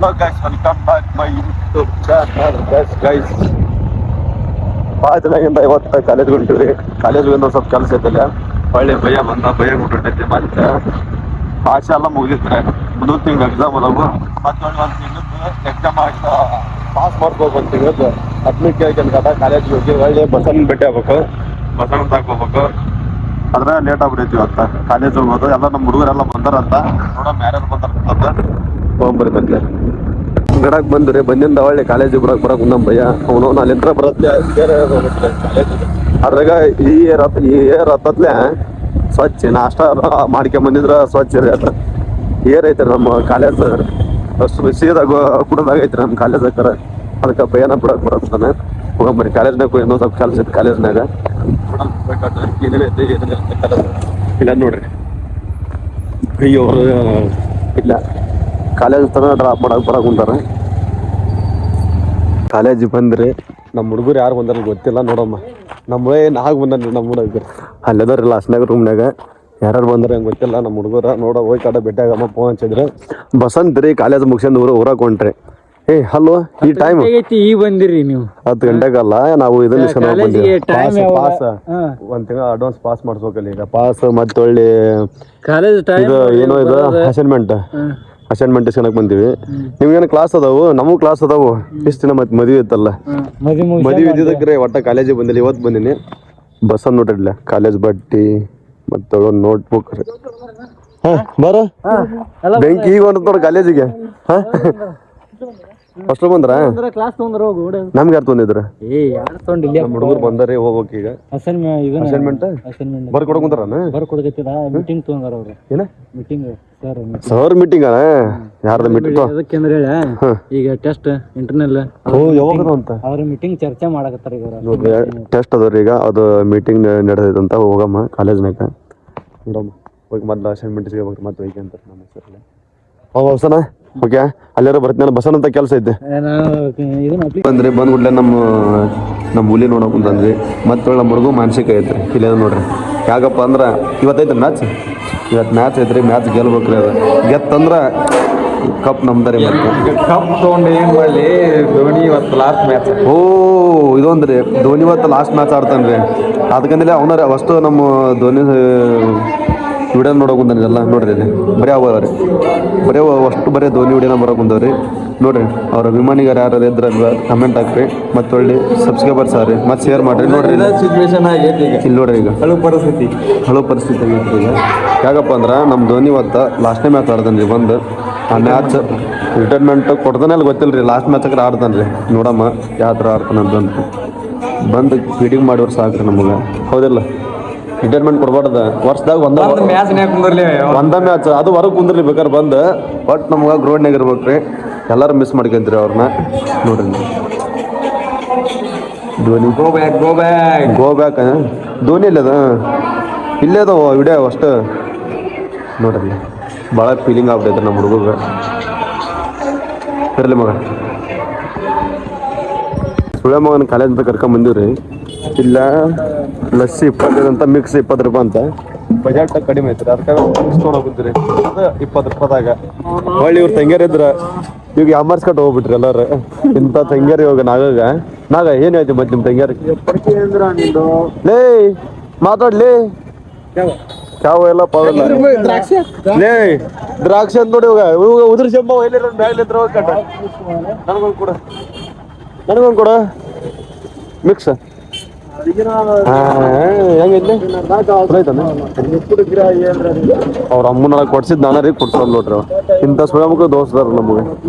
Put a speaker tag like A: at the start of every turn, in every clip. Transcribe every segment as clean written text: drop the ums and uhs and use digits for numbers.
A: Hello guys, welcome back my YouTube channel. Guys, ಭಾಳ ಚೆನ್ನಾಗಿಂದ ಇವತ್ತು ಕಾಲೇಜ್ಗೆ ಹೊಂಟಿವಿ. ಕಾಲೇಜ್ಗೆ ಒಂದು ಸ್ವಲ್ಪ ಕೆಲಸ ಐತಿಲ್ಲ, ಒಳ್ಳೆ ಭಯ ಬಂದ ಭಯ ಕೊಟ್ಟೈತಿ. ಮತ್ತೆ ಭಾಷೆ ಎಲ್ಲ ಮುಗಿದಿದ್ರೆ ಮುಂದಿನ ತಿಂಗಳು ಎಕ್ಸಾಮ್ ಅದಾವು. ಮತ್ತೆ ಒಂದು ತಿಂಗಳು ಎಕ್ಸಾಮ್ ಆಗ್ತಾ ಪಾಸ್ ಮಾಡ್ಕೋಬೇಕು. ಒಂದು ತಿಂಗಳು ಅಡ್ಮಿಟ್ ಕೇಳ್ಕೊಂಡ್ರೆ ಕಾಲೇಜ್ಗೆ ಹೋಗಿ ಒಳ್ಳೆ ಬಸ್ಸನ್ನು ಭೇಟಿ ಆಗ್ಬೇಕು, ಬಸ್ಸನ್ನು ತಗೋಬೇಕು. ಅದ್ರ ಲೇಟ್ ಆಗ್ಬಿಟ್ಟೈತಿ ಇವತ್ತು ಕಾಲೇಜ್ ಹೋಗೋದು. ಎಲ್ಲ ನಮ್ಮ ಹುಡುಗರೆಲ್ಲ ಬಂದಾರಂತ, ನೋಡೋ ಯಾರ್ಯಾರು ಬಂದಾರಂತ ತೊಗೊಂಬರ್ರಿ. ಮತ್ತೆ ಗಡಾಕ್ ಬಂದ್ರಿ, ಬಂದಿಂದ ಒಳ್ಳೆ ಕಾಲೇಜಿಗೆ ಬರಕ್ ನಮ್ಮ ಭಯ. ಅವನು ಅಲ್ಲಿಂದ ಬರುತ್ತೆ ಅದ್ರಾಗ ಈ ರಥತ್ಲೆ ಸ್ವಚ್ಛ ನಾಷ್ಟ ಮಾಡ್ಕೊಂಬಂದಿದ್ರ ಸ್ವಚ್ಛ ಏರ್ ಐತ್ರಿ ನಮ್ಮ ಕಾಲೇಜ್. ಅಷ್ಟು ಸೀದಾಗ ಕುಡದಾಗ ಐತ್ರಿ ನಮ್ಮ ಕಾಲೇಜ್ ಹಾಕಾರ. ಅದಕ್ಕೆ ಭಯನ ಬಿಡಕ್ ಬರತ್ತಾನೆ. ಹೋಗಂಬರಿ ಕಾಲೇಜ್ನಾಗ ಇನ್ನೊಂದು ಸ್ವಲ್ಪ ಕೆಲಸ ಐತಿ ಕಾಲೇಜ್ನಾಗ. ಇಲ್ಲ ನೋಡ್ರಿ, ಅಯ್ಯೋ ಇಲ್ಲ ಕಾಲೇಜ್ ತನ ಡ್ರಾಪ್ ಮಾಡಕ್ ಬರಕ್ ಕುಂತಾರ. ಕಾಲೇಜಿಗೆ ಬಂದ್ರಿ, ನಮ್ಮ ಹುಡುಗರು ಯಾರು ಬಂದಾರ ಗೊತ್ತಿಲ್ಲ. ನೋಡಮ್ಮ ನಮ್ಮ ನಾಗ ಬಂದ್ರಿ ನಮ್ಮ ಹುಡುಗರು ಅಲ್ಲದಾರ ಲಾಸ್ಟ್ನಾಗ ರೂಮ್ನಾಗ. ಯಾರು ಬಂದಾರ ಹೆಂಗೆ ಗೊತ್ತಿಲ್ಲ ನಮ್ಮ ಹುಡುಗರ. ನೋಡ ಹೋಗಿ ಕಡೆ ಭೇಟಿಯಾಗಮ್ಮ ಫೋನ್ ಹಚ್ಚಿದ್ರೆ ಬಸಂತ್ ರೀ ಕಾಲೇಜ್ ಮುಗಿಸ್ಕೊಂಡು ಊರಾಗ ಹೊಂಟ್ರಿ. ಏ ಹಲೋ, ಈ ಟೈಮ್
B: ಈಗ ಬಂದಿರಿ ನೀವು 10
A: ಗಂಟೆಗಲ್ಲ. ನಾವು ಇದನ್ನ ಪಾಸ್ ಒಂದ್ ತಿಂಗಳ ಅಡ್ವಾನ್ಸ್ ಪಾಸ್ ಮಾಡ್ಸ್ಬೇಕಲ್ಲ. ಈಗ ಪಾಸ್ ಮತ್ತೆ ಒಳ್ಳೆ ಇದು ಏನೋ ಇದು ಅಸೈನ್ಮೆಂಟ್ ಇಸ್ಕೊಳಕ್ ಬಂದಿವಿ. ನಿಮ್ಗೇನು ಕ್ಲಾಸ್ ಅದಾವು, ನಮಗೂ ಕ್ಲಾಸ್ ಅದಾವು. ಇಷ್ಟ ದಿನ ಮತ್ತೆ ಮದುವೆ ಇತ್ತಲ್ಲ, ಮದುವೆ ಇದ್ದಿದ್ದಕ್ರೆ ಒಟ್ಟ ಕಾಲೇಜಿಗೆ ಬಂದಿಲ್ಲ. ಇವತ್ತು ಬಂದಿನಿ. ಬಸ್ಸನ್ನು ನೋಡಿರ್ಲಿಲ್ಲ, ಕಾಲೇಜ್ ಬಟ್ಟಿ ಮತ್ತೆ ನೋಟ್ ಬುಕ್. ಬರ ಬೆಂಕಿ ಈಗ ಹೊಂಟ ನೋಡ ಕಾಲೇಜಿಗೆ. ಫಸ್ಟ್ ಬಂದ್ರ ನಮ್ಗೆ ಯಾರು ತೊಂದಿದ್ರ? ಹುಡುಗರು ಬಂದಾರೆ, ಹೋಗ್ಬೇಕು ಈಗ. ಅಸೈನ್ಮೆಂಟ್ ಬರ್ಕೊಡಕ್ ಕುಂತಾರ. ಸರ್ ಮೀಟಿಂಗ್ ಯಾರ್ದ ಮೀಟಿಂಗ್?
B: ಈಗ ಟೆಸ್ಟ್ ಇಂಟರ್ನಲ್
A: ಯಾವಾಗ
B: ಮೀಟಿಂಗ್ ಚರ್ಚೆ ಮಾಡಕತ್ತಾರ.
A: ಟೆಸ್ಟ್ ಅದಾವ್ರಿ ಈಗ. ಅದು ಮೀಟಿಂಗ್ ನಡೆದೈತಂತ. ಹೋಗಮ್ಮ ಕಾಲೇಜ್ನಾಗ ನೋಡಮ್ಮ. ಹೋಗಿ ಮೊದ್ಲು ಅಸೈನ್ಮೆಂಟ್ ಸಿಗಬೇಕು. ಮತ್ತೆ ಹೋಗಿ ಅಂತಾರೆ ನಮ್ಮ ಹೆಸರಲ್ಲಿ. ಹೊಸನ ಓಕೆ, ಅಲ್ಲಾರ ಬರ್ತೀನಿ. ಬಸನ್ ಅಂತ ಕೆಲಸ ಐತೆ ಬಂದ್ರಿ. ಬಂದ್ಬಿಡ್ಲೆ ನಮ್ಮ ಹುಲಿ ನೋಡಕ್ ಕುಂತಂದ್ರಿ. ಮತ್ತೆ ನಮ್ಮ ಹುಡುಗ ಮಾನಸಿಕ ಐತ್ರಿ. ಇಲ್ಲ ನೋಡ್ರಿ, ಯಾಕಪ್ಪ ಅಂದ್ರೆ ಇವತ್ತೈತ್ರಿ ಇವತ್ತು ಮ್ಯಾಚ್ ಐತ್ರಿ. ಮ್ಯಾಚ್ ಗೆಲ್ಬೇಕ್ರಿ. ಅದು ಗೆತ್ತಂದ್ರ ಕಪ್ ನಮ್ದರಿ.
B: ಕಪ್ ತಗೊಂಡು ಏನ್ ಮಾಡಲಿ? ಧೋನಿ ಇವತ್ತು ಲಾಸ್ಟ್ ಮ್ಯಾಚ್.
A: ಓ ಇದೊಂದ್ರಿ, ಧೋನಿ ಇವತ್ತು ಲಾಸ್ಟ್ ಮ್ಯಾಚ್ ಆಡ್ತಾನ್ರಿ. ಅದಕ್ಕಂದಿಲ್ಲ ಅವನ ಅಷ್ಟು ನಮ್ಮ ಧೋನಿ ವಿಡಿಯೋ ನೋಡಕ್ ಕುಂತಾನಿಲ್ಲ ನೋಡ್ರಿ. ಇಲ್ಲಿ ಬರೀ ಅವರಿ ಬರೀ ಧೋನಿ ವಿಡಿಯೋನ ಬರೋಕ್ ಕುಂತವ್ರಿ ನೋಡ್ರಿ. ಅವ್ರ ಅಭಿಮಾನಿಗಾರ ಯಾರು ಇದ್ರ ಕಮೆಂಟ್ ಹಾಕ್ರಿ, ಮತ್ತೆ ಒಳ್ಳೆ ಸಬ್ಸ್ಕ್ರೈಬರ್ಸ್ ಆಗ್ರಿ, ಮತ್ತೆ ಶೇರ್ ಮಾಡ್ರಿ. ನೋಡ್ರಿ
B: ಸಿಚುವೇಶನ್ ಆಗೈತಿ ಈಗ.
A: ಇಲ್ಲಿ ನೋಡ್ರಿ, ಈಗ ಹಳೋ ಪರಿಸ್ಥಿತಿ ಆಗೈತ್ರಿ ಈಗ. ಯಾಕಪ್ಪ ಅಂದ್ರೆ ನಮ್ಮ ಧೋನಿ ಇವತ್ತು ಲಾಸ್ಟ್ನೇ ಮ್ಯಾಚ್ ಆಡ್ತಾನ್ರಿ. ಬಂದು ಆ ಮ್ಯಾಚ್ ರಿಟೈರ್ಮೆಂಟ್ ಕೊಡ್ತಾನೆ ಅಲ್ಲಿ ಗೊತ್ತಿಲ್ಲ ರೀ. ಲಾಸ್ಟ್ ಮ್ಯಾಚ್ ಆದ್ರೆ ಆಡ್ತಾನ್ರಿ. ನೋಡಮ್ಮ ಯಾವ ಥರ ಆಡ್ತಾನಂತ ಬಂದು ಫೀಡಿಂಗ್ ಮಾಡಿವ್ರು ಸಾಕ್ರಿ ನಮಗೆ. ಹೌದಿಲ್ಲ? ರಿಟೈರ್ಮೆಂಟ್ ಕೊಡ್ಬಾರ್ದ. ವರ್ಷದಾಗ ಒಂದ ಮ್ಯಾಚ್ ಅದು ಹೊರಗೆ ಕುಂದ್ರಲಿ ಬೇಕಾದ್ರೆ ಬಂದು. ಬಟ್ ನಮ್ಗೆ ಗ್ರೌಂಡ್ನಾಗ ಇರ್ಬೇಕ್ರಿ. ಎಲ್ಲರೂ ಮಿಸ್ ಮಾಡ್ಕೊಂತೀರಿ ಅವ್ರನ್ನ. ನೋಡ್ರಿ ಧೋನಿ ಗೋ ಬ್ಯಾಕ್ ಧೋನಿ ಇಲ್ಲದ ಇಲ್ಲೇ ಅದಾವ ವಿಡಿಯೋ ಅಷ್ಟು ನೋಡ್ರಿ. ಭಾಳ ಫೀಲಿಂಗ್ ಆಗ್ಬಿಟ್ಟೈತೆ ನಮ್ಮ ಹುಡುಗ. ಇರಲಿ ಮಗ, ಸುಳ್ಯ ಮಗನ ಕಾಲೇಜ್ ಅಂತ ಕರ್ಕೊಂಬಂದಿವ್ರಿ. ಇಲ್ಲ ಲಸ್ಸಿ 20 ಅಂತ, ಮಿಕ್ಸ್ 20 ರೂಪಾಯಿ ಅಂತ. ಬಜೆಟ್ ಕಡಿಮೆ ಐತ್ರಿ. ಅದಕ್ಕೆ ಮಿಕ್ಸ್ ತೊಗೊಂಡೋಗ್ಬಿಡ್ತೀರಿ. ಅದು 20 ರೂಪಾಯಿದಾಗ. ಒಳ್ಳೆ ಇವ್ರು ತಂಗ್ಯಾರ ಇದ್ರ ಇವಾಗ ಯಾಮರ್ಸ್ಕೊಟ್ಟು ಹೋಗ್ಬಿಟ್ರಿ ಎಲ್ಲಾರು. ಇಂಥ ತಂಗ್ಯಾರ ಇವಾಗ ನಾಗ ಏನು ಆಯ್ತು ಮತ್ತೆ ನಿಮ್ಮ ತಂಗ್ಯಾರ? ಲೇ ಮಾತಾಡ್ಲಿ ಯಾವ ಎಲ್ಲ ಪಾವಲ್ಲ. ಲೇ ದ್ರಾಕ್ಷಿ ಅಂತ ನೋಡಿ. ಇವಾಗ ಉದುರ್ ಶಂಬ ನನಗೊಂದು ಕೊಡ ಮಿಕ್ಸ್. ಹೆಂಗೈತಿ? ಅವ್ರ ಅಮ್ಮನ ಕೊಡ್ಸಿದ್ ನಾನ ರೀ ಕೊಡ್ಸೋದ್ ನೋಡ್ರಿ. ಇಂಥ ಸುಳಮುಖ ದೋಸ್ತಾರ ನಮಗೆ.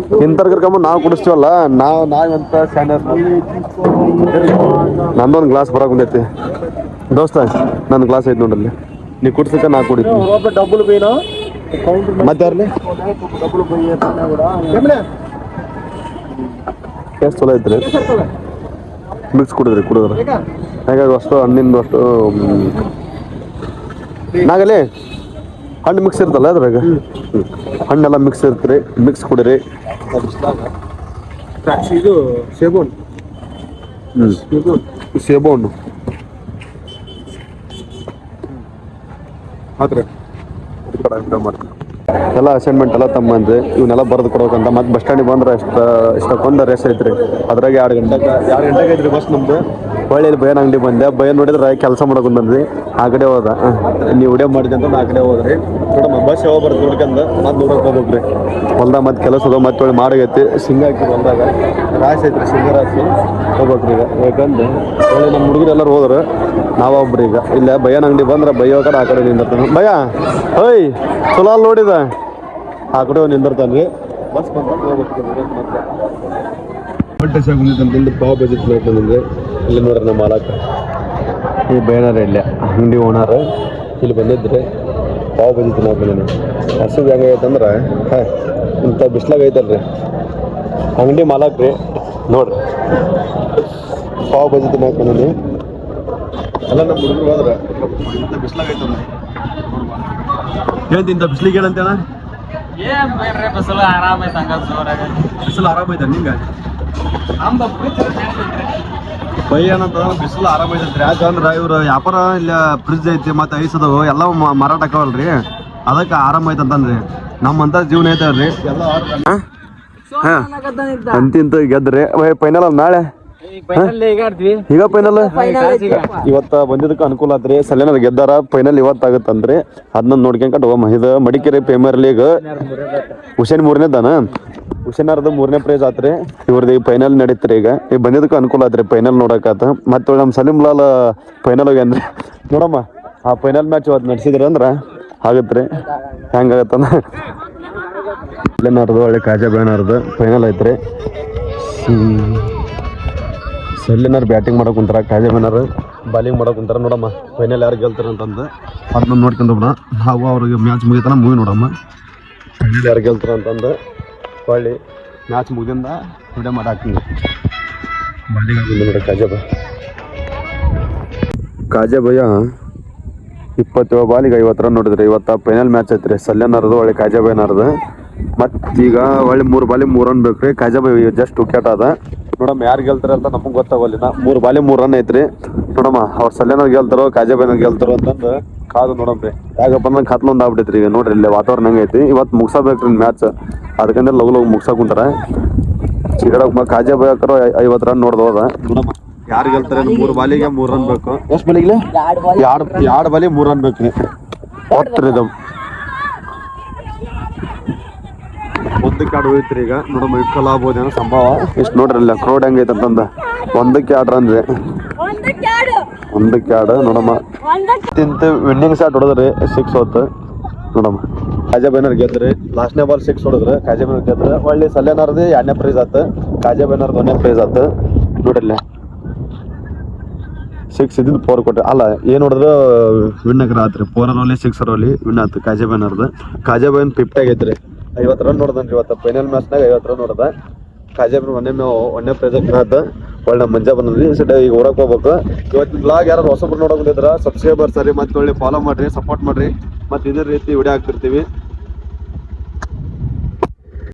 A: ಇಂಥರ್ ಕರ್ಕೊಂಬ ನಾವು ಕುಡಿಸ್ತೀವಲ್ಲ, ನಾವಂತ ಸ್ಟ್ಯಾಂಡರ್ಡ್. ನಂದೊಂದು ಗ್ಲಾಸ್ ಬರಕ್ ಬಂದೈತಿ ದೋಸ್ತ. ನನ್ನ ಗ್ಲಾಸ್ ಐತಿ ನೋಡ್ರಲ್ಲಿ. ನೀ ಕುಡ್ಸಕ್ಕ ನಾ ಕುಡಿತೀನಿ. ಮತ್ತೆ ಯಾರ್ಲಿ ಎಷ್ಟು ಚಲೋ ಐತ್ರಿ. ಮಿಕ್ಸ್ ಕುಡಿದ್ರಿ ಹಾಗಾಗಿ ಅಷ್ಟು ಹಣ್ಣಿಂದು ಅಷ್ಟು ನಾಗಲೇ ಹಣ್ಣು ಮಿಕ್ಸ್ ಇರ್ತಲ್ಲ ಅದ್ರಾಗ. ಹಣ್ಣೆಲ್ಲ ಮಿಕ್ಸ್ ಇರ್ತೀರಿ. ಮಿಕ್ಸ್ ಕುಡಿರಿ.
B: ಇದು ಸೇಬು
A: ಹಣ್ಣು ಆದ್ರೆ ಮಾಡ್ತೀನಿ. ಎಲ್ಲ ಅಸೈನ್ಮೆಂಟ್ ಎಲ್ಲ ತಮ್ಮಂದ್ರಿ ಇವನ್ನೆಲ್ಲ ಬರೆದು ಕೊಡ್ಬೇಕಂತ ಮತ್ತೆ ಬಸ್ ಸ್ಟ್ಯಾಂಡಿಗೆ ಬಂದ್ರೆ ಇಷ್ಟಕ್ಕೊಂದು ರೇಸ್ ಐತ್ರಿ. ಅದ್ರಾಗ 2 ಗಂಟೆಗೆ ಐತ್ರಿ ಬಸ್ ನಮ್ದು. ಹೊಳ್ಳಿ ಬಯನ್ ಅಂಗಡಿ ಬಂದೆ, ಬಯನ್ ನೋಡಿದ್ರೆ ಕೆಲಸ ಮಾಡಕ್ ಬಂದ್ರಿ. ಆ ಕಡೆ ಹೋದ, ನೀವು ವಿಡಿಯೋ ಮಾಡಿದೆ ಅಂತ ಆ ಕಡೆ ಹೋದ್ರಿ. ನೋಡಮ್ಮ ಬಸ್ ಯಾವಾಗ ಬರುತ್ತೆ ನೋಡ್ಕೊಂಡ್ ಮತ್ತೆ ನೋಡಕ್ ಹೋಗ್ಬೇಕ್ರಿ. ಹೊಲ್ದಾಗ ಮತ್ತೆ ಕೆಲಸ ಹೋದ ಮತ್ತೆ ಒಳ್ಳೆ ಮಾಡಗೈತಿ. ಸಿಂಗ ಹಾಕಿ ಹೊಲ್ದಾಗ ರಾಶಿ ಐತ್ರಿ, ಸಿಂಗ ರಾಶಿ ಹೋಗ್ಬೇಕ್ರಿ ಈಗ. ಯಾಕಂದ್ರೆ ಒಳ್ಳೆ ನಮ್ಮ ಹುಡುಗರು ಎಲ್ಲರೂ ಹೋದ್ರು, ನಾವೊಬ್ರು ಈಗ ಇಲ್ಲ ಬಯ್ಯನ ಅಂಗಡಿ ಬಂದ್ರೆ ಬಯ್ಯೋ ಕಡೆ ಆ ಕಡೆ ನಿಂದಿರ್ತಾನೆ. ಭಯ ಓಯ್ ಚಲೋ ಅಲ್ಲಿ ನೋಡಿದ ಆ ಕಡೆ ನಿಂದಿರ್ತಾನೆ. ಬಸ್ ಬಂದ ಹೋಗ್ಬೇಕು ಮತ್ತೆ ಬಟ್ಟೆ ಶಾಕ್ ಬಂದಿದ್ದಂತ ಪಾವ್ ಬಜೆಟ್ ಮಾಡ್ಕೊಂಡ್ರೆ ಇಲ್ಲಿ ನೋಡ್ರಿ ನಮ್ಮ ಮಾಲಕ ಈ ಬೇನಾರ ಇಲ್ಲ ಅಂಗಡಿ ಓನರ್ ಇಲ್ಲಿ ಬಂದಿದ್ರೆ ಪಾವ್ ಬಜಿ ತಿನ್ನಾಕೊಂಡೇನೆ. ಹಸಿವು ಹೆಂಗೈತಂದ್ರೆ ಇಂಥ ಬಿಸ್ಲಾಗ ಐತಲ್ರಿ ಅಂಗಡಿ ಮಾಲಕ್ ರೀ. ನೋಡ್ರಿ ಪಾವ್ ಬಜಿ ತಿನ್ನಾಕೊಂಡೇನೆ. ಎಲ್ಲ ನಮ್ಮ ಹುಡುಗರು ಹೋದ್ರೆ ಇಂಥ ಬಿಸ್ಲಾಗ ಐತಲ್ಲ ಹೇಳ್ತಿ. ಇಂಥ ಬಿಸ್ಲಿಗೆ ಏನಂತೇಳ
C: ಬಿಸಿಲು ಆರಾಮ ಐತೆ ಹಂಗ ಜೋರಾಗ.
A: ಬಿಸಿಲು ಆರಾಮ ಐತೆ ನಿಂಗೆ ಬೈ ಏನಂತ ಬಿಸಿಲು ಆರಾಮ ಐತೈತ್ರಿ. ಯಾಕಂದ್ರೆ ಇವ್ರು ವ್ಯಾಪಾರ ಇಲ್ಲ ಫ್ರಿಜ್ ಐತಿ ಮತ್ತೆ ಐಸ್ ಅದಾವ ಎಲ್ಲ ಮಾರಾಟ ಆಕವಲ್ರಿ, ಅದಕ್ಕೆ ಆರಾಮ ಐತಂತಂದ್ರಿ. ನಮ್ಮಂತ ಜೀವನ ಐತಲ್ರಿ ಎಲ್ಲ ಅಂತಿಂತ ಗೆದ್ರಿ. ಫೈನಲ್ ನಾಳೆ ಈಗ ಫೈನಲ್ ಇವತ್ತ ಬಂದಿದ್ದಕ್ಕೆ ಅನುಕೂಲ ಆತ್ರಿ. ಸಲೇನಾರ ಗೆದ್ದಾರ ಫೈನಲ್ ಇವತ್ತಾಗತ್ತಂದ್ರಿ. ಅದನ್ನ ನೋಡ್ಕೊಂಡ್ ಹೋಗಮ್ಮ. ಇದು ಮಡಿಕೇರಿ ಪ್ರೀಮಿಯರ್ ಲೀಗ್ ಹುಸೇನ್ 3ನೇದಾನ ಹುಸೇನಾರ್ದು 3ನೇ ಪ್ರೈಸ್ ಆತ್ರಿ. ಇವ್ರದ್ದು ಈ ಫೈನಲ್ ನಡೀತ್ರಿ. ಈಗ ಬಂದಿದ್ದಕ್ಕೆ ಅನುಕೂಲ ಆತ್ರಿ ಫೈನಲ್ ನೋಡಕಾತ. ಮತ್ತೆ ನಮ್ಮ ಸಲೀಂ ಲಾಲ್ ಫೈನಲ್ ಹೋಗ್ಯಾನ್ರಿ. ನೋಡಮ್ಮ ಆ ಫೈನಲ್ ಮ್ಯಾಚ್ ಇವತ್ತು ನಡೆಸಿದ್ರಿ ಅಂದ್ರೆ ಆಗತ್ರಿ. ಹೆಂಗಾಗತ್ತಂದ ಸಲೇನಾರ್ದು ಒಳ್ಳೆ ಕಾಜಾ ಬೇನಾರ್ದು ಫೈನಲ್ ಐತ್ರಿ. ಸೆಲ್ಲಿನಾರು ಬ್ಯಾಟಿಂಗ್ ಮಾಡಕ್ ಕುಂತಾರ, ಕಾಜಾ ಬೇನಾರು ಬಾಲಿಂಗ್ ಮಾಡಕ್ ಕುಂತಾರ. ನೋಡಮ್ಮ ಫೈನಲ್ ಯಾರು ಗೆಲ್ತಾರ ಅಂತಂದು ಅದನ್ನ ನೋಡ್ಕೊಂಡು ಬಿಡ. ನಾವು ಅವ್ರಿಗೆ ಮ್ಯಾಚ್ ಮುಗಿತಾನ ಮೂವಿ ನೋಡಮ್ಮ ಫೈನಲ್ ಯಾರು ಗೆಲ್ತಾರ ಅಂತಂದು ಹೊಳ್ಳಿ ಮ್ಯಾಚ್ ಮುಗಿದಿಂದ ವಿಡಿಯೋ ಮಾಡಿ ಹಾಕ್ತೀನಿ. ಬಾಲಿಂಗ್ ಆಗಿಲ್ಲ ನೋಡಿ ಕಾಜಾ ಭಯ್ಯ 27 ಬಾಲಿಗೆ 50 ರನ್ ನೋಡಿದ್ರಿ. ಇವತ್ತು ಫೈನಲ್ ಮ್ಯಾಚ್ ಐತ್ರಿ ಸಲ್ಯಾನರ್ದು ಒಳ್ಳೆ ಕಾಜಾ ಬೇನಾರ್ದು. ಮತ್ತೀಗ ಒಳ್ಳೆ 3 ಬಾಲಿ 3 ರನ್ ಬೇಕ್ರಿ. ಕಾಜಾ ಬೈ ಜಸ್ಟ್ ವಿಕೆಟ್ ಅದ. ನೋಡಮ್ಮ ಯಾರು ಗೆಲ್ತಾರ ಅಂತ ನಮಗೆ ಗೊತ್ತಾಗಲ್ಲ. 3 ಬಾಲಿ 3 ರನ್ ಐತ್ರಿ. ನೋಡಮ್ಮ ಅವ್ರು ಸಲ್ಯಾನರ್ ಗೆಲ್ತಾರೋ ಕಾಜಾ ಬೇನಾರ್ ಗೆಲ್ತಾರೋ ಅಂತಂದು ಕಾದು ನೋಡಮ್ರಿ. ಯಾಕಪ್ಪ ಅಂದ್ರೆ ಕತ್ಲೊಂದು ಆಗ್ಬಿಟ್ಟೈತ್ರಿ. ಈಗ ನೋಡ್ರಿ ಇಲ್ಲಿ ವಾತಾವರಣ ಹೆಂಗೈತಿ. ಇವತ್ತು ಮುಗ್ಸಬೇಕ್ರಿ ಮ್ಯಾಚ್, ಅದಕ್ಕಂದ್ರೆ ಲಗು ಮುಗ್ಸಕ್ ಕುಂತಾರ. ಚಿಗಡಕ್ ಕಾಜಾ ಬೈ ಹಾಕರೋ 50 ರನ್ ನೋಡ್ದ ಹೋದ. ನೋಡಮ್ಮ ಯಾರು ಗೆಲ್ತಾರೆ 3 ಬಾಲಿಗೆ 3 ರನ್ ಬೇಕು. ಎಷ್ಟು ಬಾಲಿಗೆ 2 ಬಾಲಿ 3 ರನ್ ಬೇಕ್ರಿ. ಒತ್ರಿ ಇದು 1ಕ್ಕೆ 2 ಹೋಯ್ತ್ರಿ. ಈಗ ನೋಡಮ್ಮ ವಿಫಲ ಆಗ್ಬೋದೇನೋ ಸಂಭವ. ಇಷ್ಟು ನೋಡ್ರಿ ಇಲ್ಲ ಕ್ರೌಡ್ ಹೆಂಗೈತೆ ಅಂತಂದ 1ಕ್ಕೆ 2 ರನ್ ರೀ. 1ಕ್ಕೆ 2 ನೋಡಮ್ಮ ತಿಂತ ವಿನ್ನಿಂಗ್ ಶಾಟ್ ಹೊಡೆದ್ರಿ 6 ಹೋತ್. ನೋಡಮ್ಮ ಕಾಜಾ ಬೇನಾರ್ ಗೆದ್ರಿ. ಲಾಸ್ಟ್ನೇ ಬಾಲ್ 6 ಹೊಡೆದ್ರೆ ಕಾಜಾ ಬೇನಾರ್ ಗೆದ್ರೆ. ಒಳ್ಳೆ ಸಲ್ಯಾನಾರ್ದು 2ನೇ ಪ್ರೈಸ್ ಆತು, ಕಾಜಾ ಬೇನಾರ್ದು 1ನೇ ಪ್ರೈಸ್ ಆತು. ನೋಡ್ರಿಲ್ಲ 6 ಇದ್ದಿದ್ದು 4 ಕೊಟ್ಟೆ. ಅಲ್ಲ ಏನು ಹೊಡೆದ್ರು ವಿನ್ ಆಗರ ಆತ್ರಿ. 4 ಅಲ್ಲಿ 6 ಅಲ್ಲಿ ವಿನ್ ಆಯ್ತು ಕಾಜಾ ಬೇನಾರ್ದು. ಕಾಜಾ ಬೇನ್ 50 ಆಗೈತ್ರಿ. 50 ರನ್ ನೋಡ್ದನ್ರಿ ಇವತ್ತು ಫೈನಲ್ ಮ್ಯಾಚ್ನಾಗ 50 ರನ್ ನೋಡ್ದ. ಕಾಜಾ ಬೇನ್ 1ನೇ ಪ್ರೈಸ್ ಆತ. ಒಳ್ಳೆ ಮಂಜಾ ಬಂದ್ರಿ. ಈಗ ಹೊರಕ್ಕೆ ಹೋಗ್ಬೇಕು. ಇವತ್ತಿನ ಬ್ಲಾಗ್ ಯಾರು ಹೊಸಬ್ರು ನೋಡೋದಿದ್ರ ಸಬ್ಸ್ಕ್ರೈಬರ್ ಸರಿ ಮತ್ತೆ ಒಳ್ಳೆ ಫಾಲೋ ಮಾಡ್ರಿ, ಸಪೋರ್ಟ್ ಮಾಡ್ರಿ. ಮತ್ತೆ ಇದೇ ರೀತಿ ವಿಡಿಯೋ ಹಾಕ್ತಿರ್ತೀವಿ.